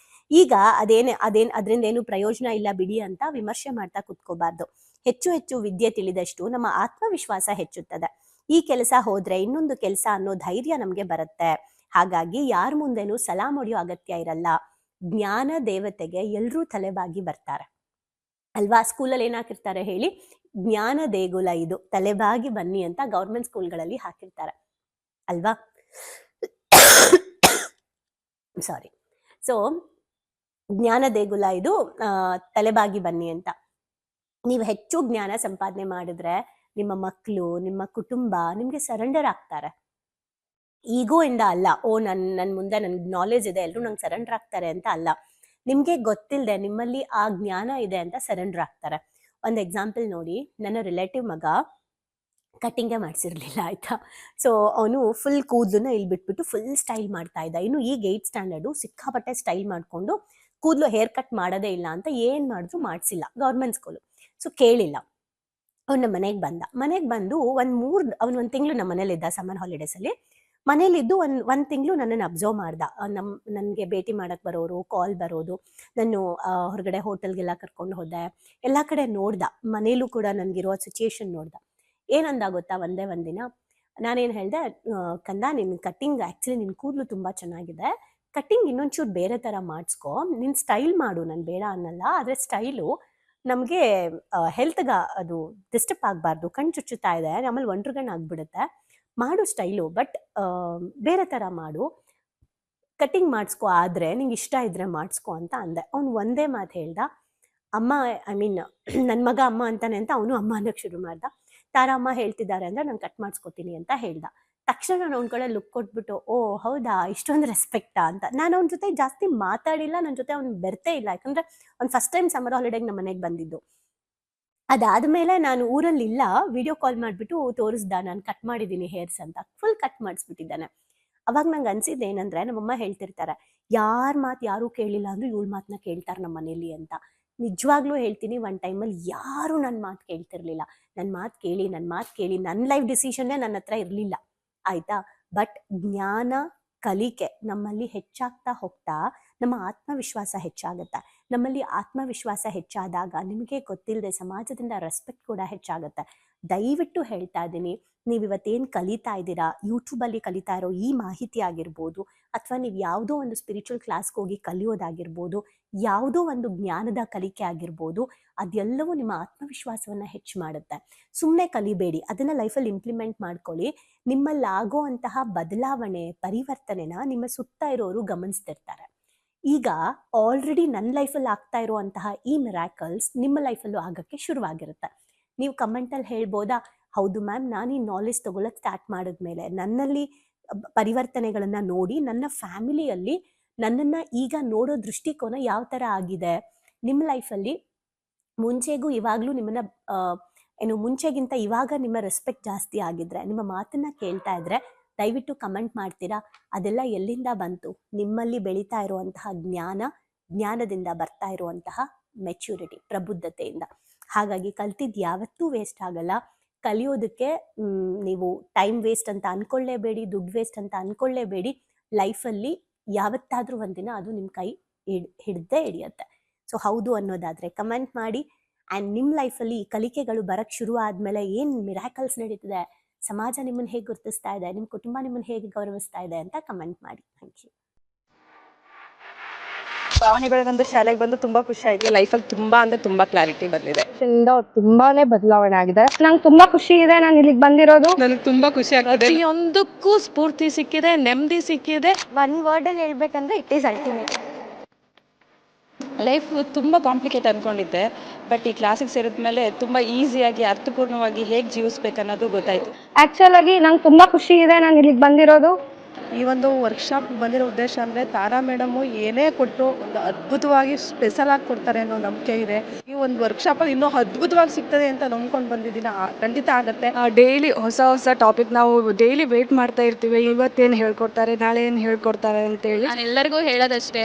ಈಗ ಅದರಿಂದ ಏನು ಪ್ರಯೋಜನ ಇಲ್ಲ ಬಿಡಿ ಅಂತ ವಿಮರ್ಶೆ ಮಾಡ್ತಾ ಕುತ್ಕೋಬಾರ್ದು. ಹೆಚ್ಚು ಹೆಚ್ಚು ವಿದ್ಯೆ ತಿಳಿದಷ್ಟು ನಮ್ಮ ಆತ್ಮವಿಶ್ವಾಸ ಹೆಚ್ಚುತ್ತದೆ. ಈ ಕೆಲಸ ಹೋದ್ರೆ ಇನ್ನೊಂದು ಕೆಲಸ ಅನ್ನೋ ಧೈರ್ಯ ನಮ್ಗೆ ಬರುತ್ತೆ. ಹಾಗಾಗಿ ಯಾರ ಮುಂದೆನೂ ಸಲಾಂ ಹೊಡೆಯೋ ಅಗತ್ಯ ಇರಲ್ಲ. ಜ್ಞಾನ ದೇವತೆಗೆ ಎಲ್ರೂ ತಲೆಬಾಗಿ ಬರ್ತಾರೆ ಅಲ್ವಾ? ಸ್ಕೂಲಲ್ಲಿ ಏನಾಕಿರ್ತಾರೆ ಹೇಳಿ, ಜ್ಞಾನ ದೇಗುಲ ಇದು, ತಲೆಬಾಗಿ ಬನ್ನಿ ಅಂತ ಗೌರ್ಮೆಂಟ್ ಸ್ಕೂಲ್ಗಳಲ್ಲಿ ಹಾಕಿರ್ತಾರೆ ಅಲ್ವಾ? ಸಾರಿ. ಸೊ ಜ್ಞಾನ ದೇಗುಲ ಇದು, ತಲೆಬಾಗಿ ಬನ್ನಿ ಅಂತ. ನೀವು ಹೆಚ್ಚು ಜ್ಞಾನ ಸಂಪಾದನೆ ಮಾಡಿದ್ರೆ ನಿಮ್ಮ ಮಕ್ಕಳು, ನಿಮ್ಮ ಕುಟುಂಬ ನಿಮ್ಗೆ ಸರೆಂಡರ್ ಆಗ್ತಾರೆ. ಈಗೋ ಇಂದ ಅಲ್ಲ, ನನ್ ಮುಂದೆ ನನ್ಗೆ ನಾಲೆಜ್ ಇದೆ, ಎಲ್ರು ನಂಗೆ ಸರೆಂಡರ್ ಆಗ್ತಾರೆ ಅಂತ ಅಲ್ಲ. ನಿಮ್ಗೆ ಗೊತ್ತಿಲ್ಲದೆ ನಿಮ್ಮಲ್ಲಿ ಆ ಜ್ಞಾನ ಇದೆ ಅಂತ ಸರೆಂಡರ್ ಆಗ್ತಾರೆ. ಒಂದು ಎಕ್ಸಾಂಪಲ್ ನೋಡಿ, ನನ್ನ ರಿಲೇಟಿವ್ ಮಗ ಕಟ್ಟಿಂಗೇ ಮಾಡಿಸಿರ್ಲಿಲ್ಲ ಆಯ್ತಾ. ಸೊ ಅವನು ಫುಲ್ ಕೂದಲನ್ನ ಇಲ್ಲಿ ಬಿಟ್ಬಿಟ್ಟು ಫುಲ್ ಸ್ಟೈಲ್ ಮಾಡ್ತಾ ಇದ್ದ. ಇನ್ನು ಈಗ 8th ಸ್ಟ್ಯಾಂಡರ್ಡು, ಸಿಕ್ಕಾಪಟ್ಟೆ ಸ್ಟೈಲ್ ಮಾಡ್ಕೊಂಡು ಕೂದಲು ಹೇರ್ ಕಟ್ ಮಾಡೋದೇ ಇಲ್ಲ ಅಂತ ಏನ್ ಮಾಡಿದ್ರು ಮಾಡಿಸಿಲ್ಲ, ಗೌರ್ಮೆಂಟ್ ಸ್ಕೂಲು. ಸೊ ಕೇಳಿಲ್ಲ. ಅವ್ನ ಮನೆಗೆ ಬಂದು ಒಂದ್ ತಿಂಗಳು ನಮ್ಮ ಮನೇಲಿದ್ದ. ಸಮ್ಮರ್ ಹಾಲಿಡೇಸ್ ಅಲ್ಲಿ ಮನೇಲಿದ್ದು ಒಂದ್ ತಿಂಗಳು ನನ್ನನ್ನು ಅಬ್ಸರ್ವ್ ಮಾಡ್ದ. ನನ್ಗೆ ಭೇಟಿ ಮಾಡಕ್ ಬರೋರು, ಕಾಲ್ ಬರೋದು, ನಾನು ಹೊರಗಡೆ ಹೋಟೆಲ್ಗೆಲ್ಲ ಕರ್ಕೊಂಡು ಹೋದೆ, ಎಲ್ಲಾ ಕಡೆ ನೋಡ್ದ. ಮನೇಲೂ ಕೂಡ ನನ್ಗಿರೋ ಸಿಚುಯೇಷನ್ ನೋಡ್ದ. ಏನಂದ ಗೊತ್ತಾ, ಒಂದಿನ ನಾನೇನ್ ಹೇಳ್ದೆ, ಕಂದ ನಿನ್ ಕಟ್ಟಿಂಗ್ ಆಕ್ಚುಲಿ ನಿನ್ ಕೂದಲು ತುಂಬಾ ಚೆನ್ನಾಗಿದೆ, ಕಟ್ಟಿಂಗ್ ಇನ್ನೊಂಚೂರು ಬೇರೆ ತರ ಮಾಡಿಸ್ಕೊ, ನಿನ್ ಸ್ಟೈಲ್ ಮಾಡು, ನಾನು ಬೇಡ ಅನ್ನಲ್ಲ, ಆದ್ರೆ ಸ್ಟೈಲು ನಮ್ಗೆ ಹೆಲ್ತ್ಗ ಅದು ಡಿಸ್ಟರ್ಬ್ ಆಗ್ಬಾರ್ದು, ಕಣ್ ಚುಚ್ಚುತ್ತಾ ಇದೆ, ಆಮೇಲೆ ಒಂಟ್ರಗಣ್ ಆಗ್ಬಿಡುತ್ತೆ, ಮಾಡು ಸ್ಟೈಲು, ಬಟ್ ಬೇರೆ ತರ ಮಾಡು, ಕಟ್ಟಿಂಗ್ ಮಾಡಿಸ್ಕೊ, ಆದ್ರೆ ನಿಂಗೆ ಇಷ್ಟ ಇದ್ರೆ ಮಾಡಿಸ್ಕೊ ಅಂತ ಅಂದೆ. ಅವ್ನು ಒಂದೇ ಮಾತು ಹೇಳ್ದ, ಅಮ್ಮ, ನನ್ ಮಗ ಅಮ್ಮ ಅಂತಾನೆ ಅಂತ ಅವನು ಅಮ್ಮ ಅನ್ನೋಕ್ ಶುರು ಮಾಡ್ದ. ತಾರ ಅಮ್ಮ ಹೇಳ್ತಿದ್ದಾರೆ ಅಂದ್ರೆ ನಾನು ಕಟ್ ಮಾಡಿಸ್ಕೊತೀನಿ ಅಂತ ಹೇಳ್ದ. ತಕ್ಷಣ ನಾನು ಅವ್ನ ಕಡೆ ಲುಕ್ ಕೊಟ್ಬಿಟ್ಟು, ಓ ಹೌದಾ, ಇಷ್ಟೊಂದು ರೆಸ್ಪೆಕ್ಟಾ ಅಂತ. ನಾನು ಅವನ ಜೊತೆ ಜಾಸ್ತಿ ಮಾತಾಡಿಲ್ಲ, ನನ್ನ ಜೊತೆ ಅವ್ನು ಬೆರ್ತೇ ಇಲ್ಲ. ಯಾಕಂದ್ರೆ ಅವ್ನು ಫಸ್ಟ್ ಟೈಮ್ ಸಮ್ಮರ್ ಹಾಲಿಡೇಗೆ ನಮ್ಮ ಮನೆಗೆ ಬಂದಿದ್ದು. ಅದಾದ್ಮೇಲೆ ನಾನು ಊರಲ್ಲಿಲ್ಲ, ವಿಡಿಯೋ ಕಾಲ್ ಮಾಡ್ಬಿಟ್ಟು ತೋರಿಸ್ದ, ನಾನು ಕಟ್ ಮಾಡಿದ್ದೀನಿ ಹೇರ್ಸ್ ಅಂತ. ಫುಲ್ ಕಟ್ ಮಾಡಿಸ್ಬಿಟ್ಟಿದ್ದಾನೆ. ಅವಾಗ ನಂಗೆ ಅನ್ಸಿದ್ದು ಏನಂದ್ರೆ, ನಮ್ಮಮ್ಮ ಹೇಳ್ತಿರ್ತಾರೆ, ಯಾರ ಮಾತು ಯಾರು ಕೇಳಿಲ್ಲ ಅಂದ್ರೂ ಇವಳ ಮಾತನ್ನ ಕೇಳ್ತಾರೆ ನಮ್ಮ ಮನೇಲಿ ಅಂತ. ನಿಜವಾಗ್ಲೂ ಹೇಳ್ತೀನಿ, ಒನ್ ಟೈಮಲ್ಲಿ ಯಾರು ನನ್ನ ಮಾತು ಕೇಳ್ತಿರ್ಲಿಲ್ಲ. ನನ್ನ ಮಾತು ಕೇಳಿ ನನ್ನ ಲೈಫ್ ಡಿಸಿಷನ್ನೇ ನನ್ನ ಹತ್ರ ಇರಲಿಲ್ಲ ಆಯ್ತಾ. ಬಟ್ ಜ್ಞಾನ ಕಲಿಕೆ ನಮ್ಮಲ್ಲಿ ಹೆಚ್ಚಾಗ್ತಾ ಹೋಗ್ತಾ ನಮ್ಮ ಆತ್ಮವಿಶ್ವಾಸ ಹೆಚ್ಚಾಗುತ್ತೆ. ನಮ್ಮಲ್ಲಿ ಆತ್ಮವಿಶ್ವಾಸ ಹೆಚ್ಚಾದಾಗ ನಿಮಗೆ ಗೊತ್ತಿಲ್ಲದೆ ಸಮಾಜದಿಂದ ರೆಸ್ಪೆಕ್ಟ್ ಕೂಡ ಹೆಚ್ಚಾಗುತ್ತೆ. ದಯವಿಟ್ಟು ಹೇಳ್ತಾ ಇದ್ದೀನಿ, ನೀವು ಇವತ್ತೇನು ಕಲಿತಾ ಇದ್ದೀರಾ, ಯೂಟ್ಯೂಬಲ್ಲಿ ಕಲಿತಾ ಇರೋ ಈ ಮಾಹಿತಿ ಆಗಿರ್ಬೋದು, ಅಥವಾ ನೀವು ಯಾವುದೋ ಒಂದು ಸ್ಪಿರಿಚುವಲ್ ಕ್ಲಾಸ್ಗೆ ಹೋಗಿ ಕಲಿಯೋದಾಗಿರ್ಬೋದು, ಯಾವುದೋ ಒಂದು ಜ್ಞಾನದ ಕಲಿಕೆ ಆಗಿರ್ಬೋದು, ಅದೆಲ್ಲವೂ ನಿಮ್ಮ ಆತ್ಮವಿಶ್ವಾಸವನ್ನು ಹೆಚ್ಚು ಮಾಡುತ್ತೆ. ಸುಮ್ಮನೆ ಕಲಿಬೇಡಿ, ಅದನ್ನು ಲೈಫಲ್ಲಿ ಇಂಪ್ಲಿಮೆಂಟ್ ಮಾಡ್ಕೊಳ್ಳಿ. ನಿಮ್ಮಲ್ಲಾಗೋ ಅಂತಹ ಬದಲಾವಣೆ, ಪರಿವರ್ತನೆನ ನಿಮ್ಮ ಸುತ್ತ ಇರೋರು ಗಮನಿಸ್ತಿರ್ತಾರೆ. ಈಗ ಆಲ್ರೆಡಿ ನನ್ನ ಲೈಫಲ್ಲಿ ಆಗ್ತಾ ಇರುವಂತಹ ಈ ಮಿರಾಕಲ್ಸ್ ನಿಮ್ಮ ಲೈಫಲ್ಲೂ ಆಗಕ್ಕೆ ಶುರುವಾಗಿರುತ್ತೆ. ನೀವು ಕಮೆಂಟಲ್ಲಿ ಹೇಳ್ಬೋದಾ, ಹೌದು ಮ್ಯಾಮ್, ನಾನು ಈ ನಾಲೆಜ್ ತಗೊಳಕ್ ಸ್ಟಾರ್ಟ್ ಮಾಡಿದ್ಮೇಲೆ ನನ್ನಲ್ಲಿ ಪರಿವರ್ತನೆಗಳನ್ನ ನೋಡಿ ನನ್ನ ಫ್ಯಾಮಿಲಿಯಲ್ಲಿ ನನ್ನನ್ನ ಈಗ ನೋಡೋ ದೃಷ್ಟಿಕೋನ ಯಾವ ತರ ಆಗಿದೆ. ನಿಮ್ಮ ಲೈಫಲ್ಲಿ ಮುಂಚೆಗೂ ಇವಾಗ್ಲೂ ನಿಮ್ಮನ್ನ ಮುಂಚೆಗಿಂತ ಇವಾಗ ನಿಮ್ಮ ರೆಸ್ಪೆಕ್ಟ್ ಜಾಸ್ತಿ ಆಗಿದ್ರೆ, ನಿಮ್ಮ ಮಾತನ್ನ ಕೇಳ್ತಾ ಇದ್ರೆ ದಯವಿಟ್ಟು ಕಮೆಂಟ್ ಮಾಡ್ತೀರಾ. ಅದೆಲ್ಲ ಎಲ್ಲಿಂದ ಬಂತು? ನಿಮ್ಮಲ್ಲಿ ಬೆಳೀತಾ ಇರುವಂತಹ ಜ್ಞಾನದಿಂದ ಬರ್ತಾ ಇರುವಂತಹ ಮೆಚ್ಯೂರಿಟಿ, ಪ್ರಬುದ್ಧತೆಯಿಂದ. ಹಾಗಾಗಿ ಕಲ್ತಿದ್ದು ಯಾವತ್ತೂ ವೇಸ್ಟ್ ಆಗಲ್ಲ. ಕಲಿಯೋದಕ್ಕೆ ನೀವು ಟೈಮ್ ವೇಸ್ಟ್ ಅಂತ ಅನ್ಕೊಳ್ಳೇಬೇಡಿ, ದುಡ್ಡು ವೇಸ್ಟ್ ಅಂತ ಅನ್ಕೊಳ್ಳೇಬೇಡಿ. ಲೈಫಲ್ಲಿ ಯಾವತ್ತಾದ್ರೂ ಒಂದಿನ ಅದು ನಿಮ್ಮ ಕೈ ಹಿಡ್ದೇ ಹಿಡಿಯುತ್ತೆ. ಸೊ ಹೌದು ಅನ್ನೋದಾದ್ರೆ ಕಮೆಂಟ್ ಮಾಡಿ. ಆ್ಯಂಡ್ ನಿಮ್ಮ ಲೈಫಲ್ಲಿ ಈ ಕಲಿಕೆಗಳು ಬರಕ್ಕೆ ಶುರು ಆದಮೇಲೆ ಏನು ಮಿರಾಕಲ್ಸ್ ನಡೀತಿದೆ, ಸಮಾಜ ನಿಮ್ಮನ್ನು ಹೇಗೆ ಗುರುತಿಸ್ತಾ ಇದೆ, ನಿಮ್ಮ ಕುಟುಂಬ ನಿಮ್ಮನ್ನು ಹೇಗೆ ಗೌರವಿಸ್ತಾ ಇದೆ ಅಂತ ಕಮೆಂಟ್ ಮಾಡಿ. Thank you. ಭಾವನೆ ಬೆಳಗಂದು ಶಾಲೆಗೆ ಬಂದು ತುಂಬಾ ಖುಷಿ ಆಯ್ತು. ಲೈಫಲ್ಲಿ ತುಂಬಾ ಅಂದ್ರೆ ತುಂಬಾ ಕ್ಲಾರಿಟಿ ಬಂದಿದೆ. ತುಂಬಾನೇ ಬದಲಾವಣೆ ಆಗಿದೆ. ನಂಗೆ ತುಂಬಾ ಖುಷಿ ಇದೆ ನಾನು ಇಲ್ಲಿಗೆ ಬಂದಿರೋದು. ನನಗೆ ತುಂಬಾ ಖುಷಿ ಆಗ್ತಿದೆ. ಪ್ರತಿಯೊಂದಕ್ಕೂ ಸ್ಫೂರ್ತಿ ಸಿಕ್ಕಿದೆ, ನೆಮ್ಮದಿ ಸಿಕ್ಕಿದೆ. ಒನ್ ವರ್ಡ್ ಅಲ್ಲಿ ಹೇಳ್ಬೇಕಂದ್ರೆ ಇಟ್ ಈಸ್ ಅಲ್ಟಿಮೇಟ್. ಲೈಫ್ ತುಂಬ ಕಾಂಪ್ಲಿಕೇಟ್ ಅಂದ್ಕೊಂಡಿದ್ದೆ, ಬಟ್ ಈ ಕ್ಲಾಸಿಗೆ ಸೇರಿದ ಮೇಲೆ ತುಂಬ ಈಸಿಯಾಗಿ ಅರ್ಥಪೂರ್ಣವಾಗಿ ಹೇಗೆ ಜೀವಿಸ್ಬೇಕು ಅನ್ನೋದು ಗೊತ್ತಾಯಿತು. ಆಕ್ಚುಲ್ ಆಗಿ ನಂಗೆ ತುಂಬಾ ಖುಷಿ ಇದೆ ನಾನು ಇಲ್ಲಿಗೆ ಬಂದಿರೋದು. ಈ ಒಂದು ವರ್ಕ್ಶಾಪ್ ಬಂದಿರೋ ಉದ್ದೇಶ ಅಂದರೆ ತಾರಾ ಮೇಡಮು ಏನೇ ಕೊಟ್ಟರು ಒಂದು ಅದ್ಭುತವಾಗಿ ಸ್ಪೆಷಲ್ ಆಗಿ ಕೊಡ್ತಾರೆ ಅನ್ನೋ ನಂಬಿಕೆ ಇದೆ. ಈ ಒಂದು ವರ್ಕ್ಶಾಪಲ್ಲಿ ಇನ್ನೂ ಅದ್ಭುತವಾಗಿ ಸಿಗ್ತದೆ ಅಂತ ನಂಬ್ಕೊಂಡು ಬಂದಿದ್ದೀನಿ. ಖಂಡಿತ ಆಗುತ್ತೆ. ಡೈಲಿ ಹೊಸ ಹೊಸ ಟಾಪಿಕ್ ನಾವು ಡೈಲಿ ವೇಟ್ ಮಾಡ್ತಾ ಇರ್ತೀವಿ, ಇವತ್ತೇನು ಹೇಳ್ಕೊಡ್ತಾರೆ, ನಾಳೆ ಏನು ಹೇಳ್ಕೊಡ್ತಾರೆ ಅಂತೇಳಿ. ನಾನು ಎಲ್ಲರಿಗೂ ಹೇಳೋದಷ್ಟೇ,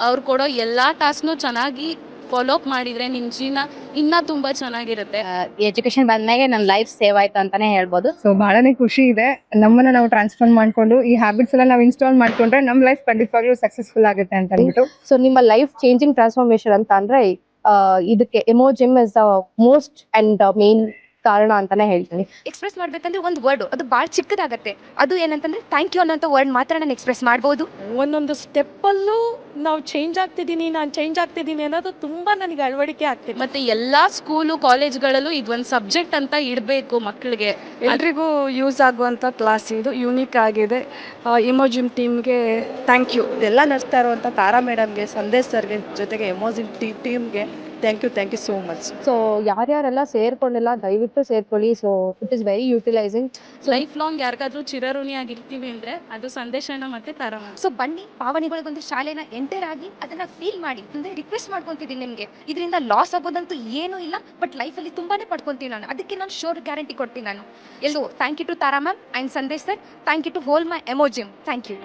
ಅವ್ರು ಕೊಡೋ ಎಲ್ಲ ಟಾಸ್ಕ್ನು ಚೆನ್ನಾಗಿ ಫಾಲೋ ಅಪ್ ಮಾಡಿದರೆ ನಿಮ್ಮ ಜೀವನ ಇನ್ನೂ ತುಂಬ ಚೆನ್ನಾಗಿರುತ್ತೆ. ಎಜುಕೇಶನ್ ಬಂದ್ಮೇಲೆ ನನ್ನ ಲೈಫ್ ಸೇವ್ ಆಯ್ತು ಅಂತಾನೆ ಹೇಳ್ಬೋದು. ಸೊ ಬಹಳನೇ ಖುಷಿ ಇದೆ. ನಮ್ಮನ್ನ ನಾವು ಟ್ರಾನ್ಸ್ಫಾರ್ಮ್ ಮಾಡ್ಕೊಂಡು ಈ ಹ್ಯಾಬಿಟ್ಸ್ ಎಲ್ಲ ನಾವು ಇನ್ಸ್ಟಾಲ್ ಮಾಡ್ಕೊಂಡ್ರೆ ನಮ್ಮ ಲೈಫ್ ಖಂಡಿತವಾಗ್ಲೂ ಸಕ್ಸಸ್ಫುಲ್ ಆಗುತ್ತೆ ಅಂತ ಅಂದ್ಬಿಟ್ಟು. ಸೊ ನಿಮ್ಮ ಲೈಫ್ ಚೇಂಜಿಂಗ್ ಟ್ರಾನ್ಸ್ಫಾರ್ಮೇಶನ್ ಅಂತ ಅಂದ್ರೆ ಇದಕ್ಕೆ ಎಮೋಜಿಮ್ is the most and main ಕಾರಣ ಅಂತಾನೆ ಹೇಳ್ತೀನಿ. ಎಕ್ಸ್ಪ್ರೆಸ್ ಮಾಡ್ಬೇಕಂದ್ರೆ ಒಂದು ವರ್ಡ್ ಅದು ಭಾಳ ಚಿಕ್ಕದಾಗತ್ತೆ. ಅದು ಏನಂತಂದ್ರೆ ಥ್ಯಾಂಕ್ ಯು ಅನ್ನೋಂಥ ವರ್ಡ್ ಮಾತ್ರ ನಾನು ಎಕ್ಸ್ಪ್ರೆಸ್ ಮಾಡ್ಬೋದು. ಒಂದೊಂದು ಸ್ಟೆಪ್ಪಲ್ಲೂ ನಾವು ಚೇಂಜ್ ಆಗ್ತಿದ್ದೀನಿ ಅನ್ನೋದು ತುಂಬ ನನಗೆ ಅಳವಡಿಕೆ ಆಗ್ತಿದೆ. ಮತ್ತು ಎಲ್ಲ ಸ್ಕೂಲು ಕಾಲೇಜ್ಗಳಲ್ಲೂ ಇದೊಂದು ಸಬ್ಜೆಕ್ಟ್ ಅಂತ ಇಡಬೇಕು ಮಕ್ಕಳಿಗೆ. ಎಲ್ರಿಗೂ ಯೂಸ್ ಆಗುವಂಥ ಕ್ಲಾಸ್ ಇದು, ಯೂನಿಕ್ ಆಗಿದೆ. ಇಮೋಜಿಮ್ ಟೀಮ್ಗೆ ಥ್ಯಾಂಕ್ ಯು. ಎಲ್ಲ ನಡೆಸ್ತಾ ಇರುವಂಥ ತಾರಾ ಮೇಡಮ್ಗೆ, ಸಂದೇಶ್ ಸರ್ಗೆ, ಜೊತೆಗೆ ಎಮೋಜಿನ್ ಟೀಮ್ಗೆ thank you so much. So ಯಾರ್ಯಾರೆಲ್ಲ ಸೇರ್ಕೊಂಡಿಲ್ಲ ದಯವಿಟ್ಟು ಸೇರ್ಕೊಳ್ಳಿ. So it is very utilising. Life long ಯಾರಿಗಾದ್ರೂ ಚಿರಋಣಿಯಾಗಿರ್ತೀವಿ ಅಂದರೆ ಅದು ಸಂದೇಶನ ಮತ್ತು ತಾರಾ. ಸೊ ಬನ್ನಿ ಪಾವನಿಗಳಿಗೊಂದು ಶಾಲೆನ ಎಂಟರ್ ಆಗಿ ಅದನ್ನ ಫೀಲ್ ಮಾಡಿ ಅಂದ್ರೆ ರಿಕ್ವೆಸ್ಟ್ ಮಾಡ್ಕೊಂತಿದ್ದೀನಿ ನಿಮಗೆ. ಇದರಿಂದ ಲಾಸ್ ಆಗೋದಂತೂ ಏನೂ ಇಲ್ಲ, ಬಟ್ ಲೈಫಲ್ಲಿ ತುಂಬಾನೇ ಪಡ್ಕೊಂತೀನಿ ನಾನು. ಅದಕ್ಕೆ ನಾನು ಶೋರ್ ಗ್ಯಾರಂಟಿ ಕೊಡ್ತೀನಿ ನಾನು. ಎಲ್ಲೋ thank you to Tara ma'am and Sandesh sir. Thank you to whole my ಎಮೋಜಿಮ್. Thank you.